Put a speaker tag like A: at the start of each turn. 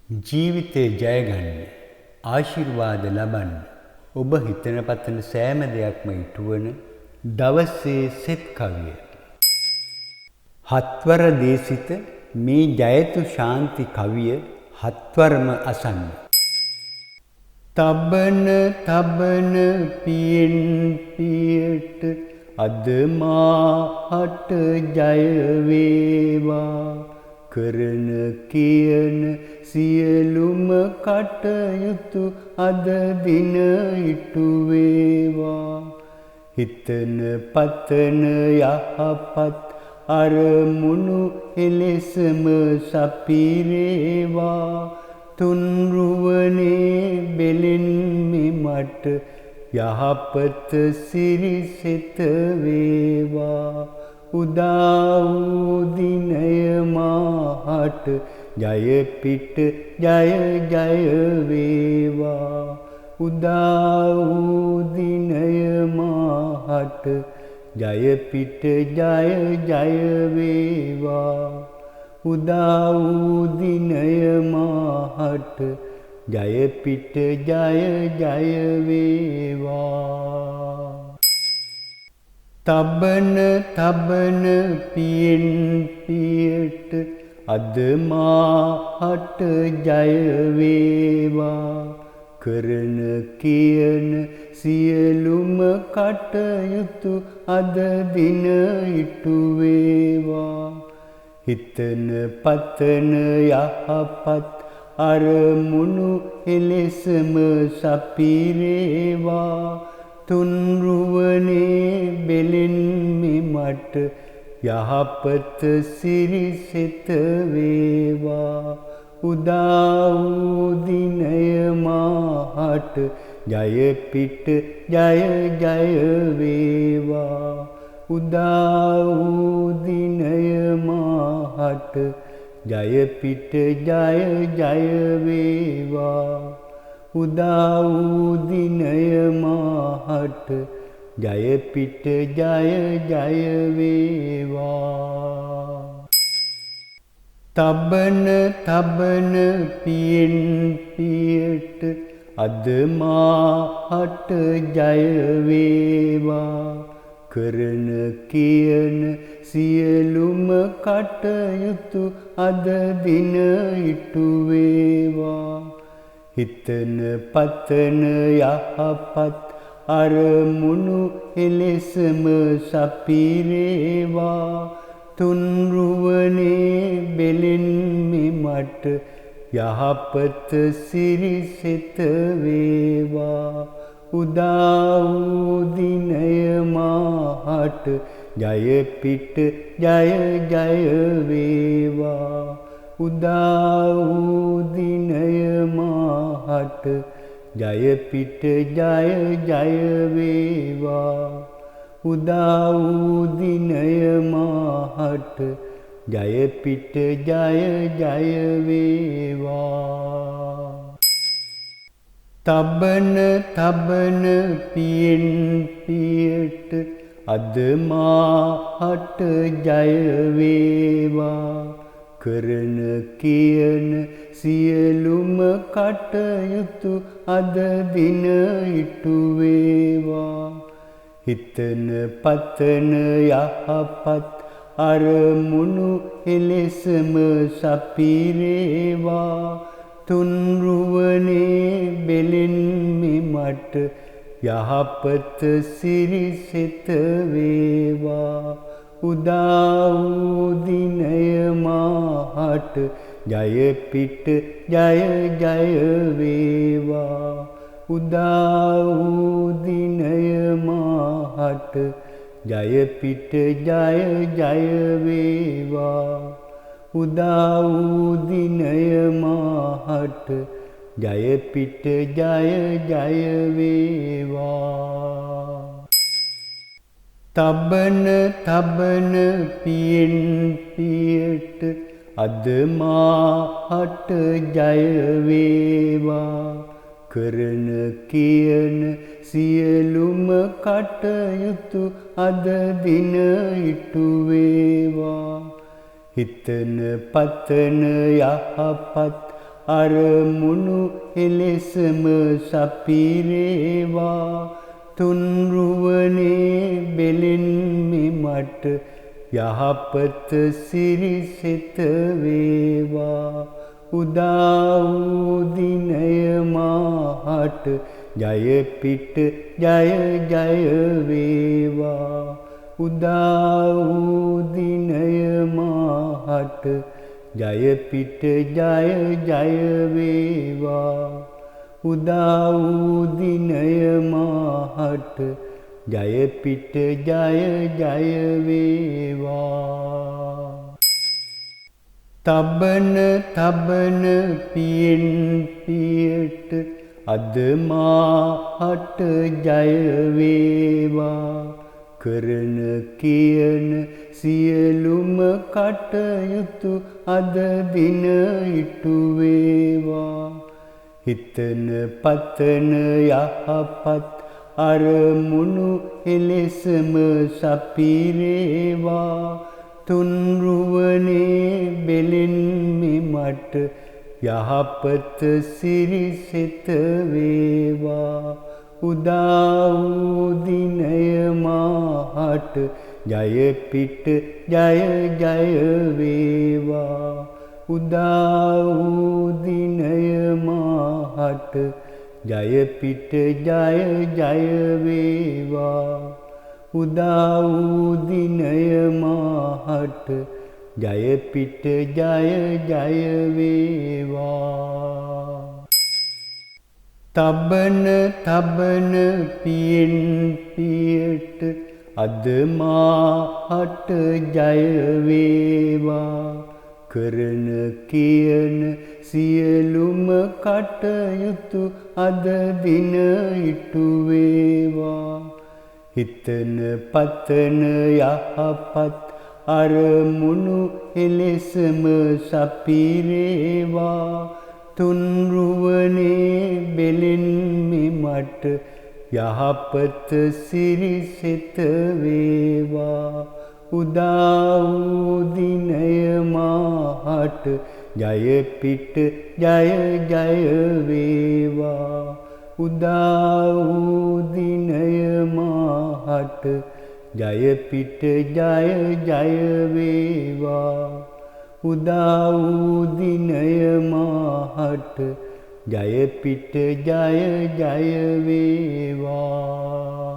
A: ජීවිතේ ජයගන්න ආශිර්වාද ලබන්න ඔබ හිතන පතන සෑම දෙයක්ම ඉටුවන දවසේ සෙත් කවිය. හත්වර දේශිත මේ ජයතු ශාන්ති කවිය හත්වරම අසන්න. තබන තබන පියෙන් පියට අද මාහට ජය වේවා. කරන කියන සියලුම කටයුතු අද දින ඉටු වේවා. හිතන පතන යහපත් අරමුණු එලෙසම සපිරේවා. තුන්රුවනේ බෙලෙන්මි මට යහපත සිරිසෙත වේවා. උදා වූ දිනය මාහට ජය පිට ජය ජය වේවා. උදා වූ දිනය මාහට ජය පිට ජය ජය වේවා. උදා වූ දිනය මාහට ජය පිට ජය ජය වේවා. තබන තබන පියෙන් පියට අද මාහට ජය වේවා. කරන කියන සියලුම කටයුතු අද දින ඉටු වේවා. හිතන පතන යහපත් අරමුණු එලෙසම සපිරේවා. තුන්රුවනේ බෙලෙන්මි මට යහපත සිරිසෙත වේවා. උදා වූ දිනය මාහට ජය පිට ජය ජය වේවා. උදා වූ දිනය මාහට ජය පිට ජය ජය වේවා. උදා වූ දිනය මාහට ජය පිට ජය ජය වේවා. තබන තබන පියෙන් පියට අද මාහට ජය වේවා. කරන කියන සියලුම කටයුතු අද දින ඉටු වේවා. හිතන පතන යහපත් අරමුණු එලෙසම සපිරේවා. තුන්රුවනේ බෙලෙන්මි මට යහපත සිරිසෙත වේවා. උදා වූ දිනය මාහට ජය පිට ජය ජය වේවා. උදා වූ දිනය මාහට ජය පිට ජය ජය වේවා. උදා වූ දිනය මාහට ජය පිට ජය ජය වේවා. තබන තබන පියෙන් පියට අද මාහට ජය වේවා. කරන කියන සියලුම කටයුතු අද දින ඉටු වේවා. හිතන පතන යහපත් අරමුණු එලෙසම සපිරේවා. තුන්රුවනේ බෙලෙන්මි මට යහපත සිරිසෙත වේවා. උදා වූ දිනය මාහට ජය පිට ජය ජය වේවා. උදා වූ දිනය මාහට ජය පිට ජය ජය වේවා. උදා වූ දිනය මාහට ජය පිට ජය ජය වේවා. තබන තබන පියෙන් පියට අද මාහට ජය වේවා. කරන කියන සියලුම කටයුතු අද දින ඉටු වේවා. හිතන පතන යහපත් අරමුණු එලෙසම සපිරේවා තුන්රුවනේ බෙලෙන් මෙමට යහපත සිරිසෙත වේවා උදා වූ දිනය මාහට ජය පිට ජය ජය වේවා උදා වූ දිනය මාහට ජය පිට ජය ජය වේවා උදා වූ දිනය මාහට ජය පිට ජය ජය වේවා තබන තබන පියෙන් පියට අද මාහට ජය වේවා කරන කියන සියලුම කටයුතු අද දින ඉටු වේවා හිතන පතන යහපත් අරමුණු එලෙසම සපිරේවා තුන්රුවනේ බෙලෙන් මෙමට යහපත සිරිසෙත වේවා උදා වූ දිනය මාහට ජය පිට ජය ජය වේවා උදා වූ දිනය මාහට ජය පිට ජය ජය වේවා උදා වූ දිනය මාහට ජය පිට ජය ජය වේවා තබන තබන පියෙන් පියට අද මාහට ජය වේවා කරන කියන සියලුම කටයුතු අද දින ඉටු වේවා හිතන පතන යහපත් අරමුණු එලෙසම සපිරේවා තුන්රුවනේ බෙලෙන් මෙමට යහපත සිරිසෙත වේවා උදා වූ දිනය මාහට ජය පිට ජය ජය වේවා උදා වූ දිනය මාහට ජය පිට ජය ජය වේවා උදා වූ දිනය මාහට ජය පිට ජය ජය වේවා